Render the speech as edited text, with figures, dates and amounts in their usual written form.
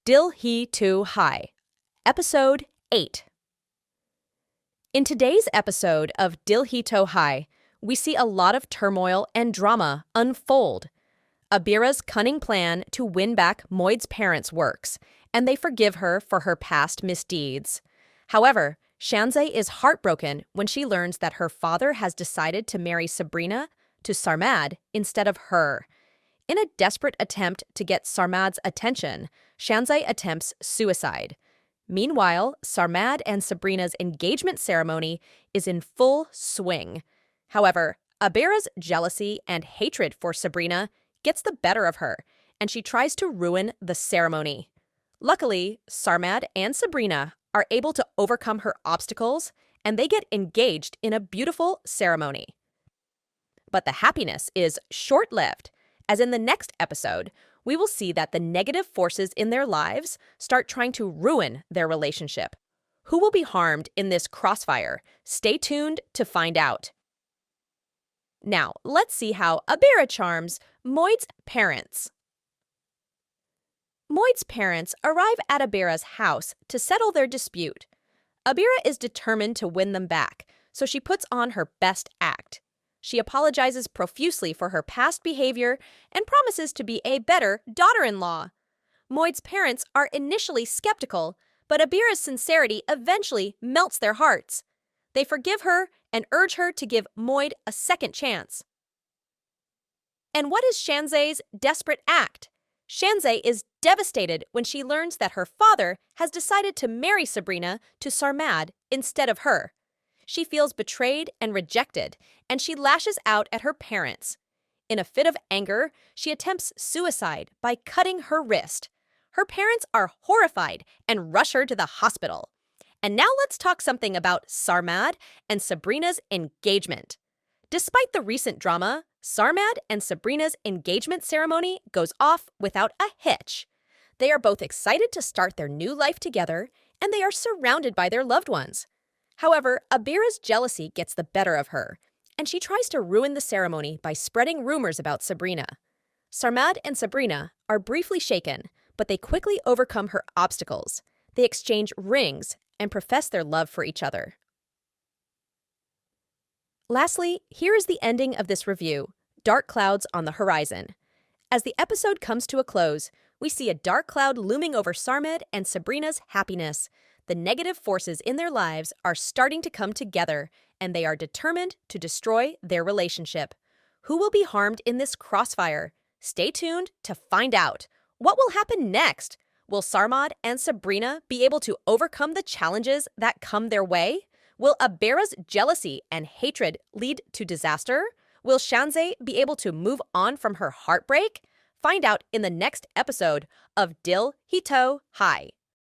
Dil Hi Tu Hai, Episode 8. In today's episode of Dil Hi Tu Hai, we see a lot of turmoil and drama unfold. Abeera's cunning plan to win back Moid's parents works, and they forgive her for her past misdeeds. However, Shanzeh is heartbroken when she learns that her father has decided to marry Sabrina to Sarmad instead of her. In a desperate attempt to get Sarmad's attention, Shanzeh attempts suicide. Meanwhile, Sarmad and Sabrina's engagement ceremony is in full swing. However, Abeera's jealousy and hatred for Sabrina gets the better of her, and she tries to ruin the ceremony. Luckily, Sarmad and Sabrina are able to overcome her obstacles, and they get engaged in a beautiful ceremony. But the happiness is short-lived, as in the next episode, we will see that the negative forces in their lives start trying to ruin their relationship. Who will be harmed in this crossfire? Stay tuned to find out. Now, let's see how Abeera charms Moid's parents. Moid's parents arrive at Abeera's house to settle their dispute. Abeera is determined to win them back, so she puts on her best act. She apologizes profusely for her past behavior and promises to be a better daughter-in-law. Moid's parents are initially skeptical, but Abeera's sincerity eventually melts their hearts. They forgive her and urge her to give Moid a second chance. And what is Shanzeh's desperate act? Shanzeh is devastated when she learns that her father has decided to marry Sabrina to Sarmad instead of her. She feels betrayed and rejected, and she lashes out at her parents. In a fit of anger, she attempts suicide by cutting her wrist. Her parents are horrified and rush her to the hospital. And now let's talk something about Sarmad and Sabrina's engagement. Despite the recent drama, Sarmad and Sabrina's engagement ceremony goes off without a hitch. They are both excited to start their new life together, and they are surrounded by their loved ones. However, Abeera's jealousy gets the better of her, and she tries to ruin the ceremony by spreading rumors about Sabrina. Sarmad and Sabrina are briefly shaken, but they quickly overcome her obstacles. They exchange rings and profess their love for each other. Lastly, here is the ending of this review: dark clouds on the horizon. As the episode comes to a close, we see a dark cloud looming over Sarmad and Sabrina's happiness. The negative forces in their lives are starting to come together, and they are determined to destroy their relationship. Who will be harmed in this crossfire? Stay tuned to find out. What will happen next? Will Sarmad and Sabrina be able to overcome the challenges that come their way? Will Abeera's jealousy and hatred lead to disaster? Will Shanzeh be able to move on from her heartbreak? Find out in the next episode of Dil Hi Tu Hai.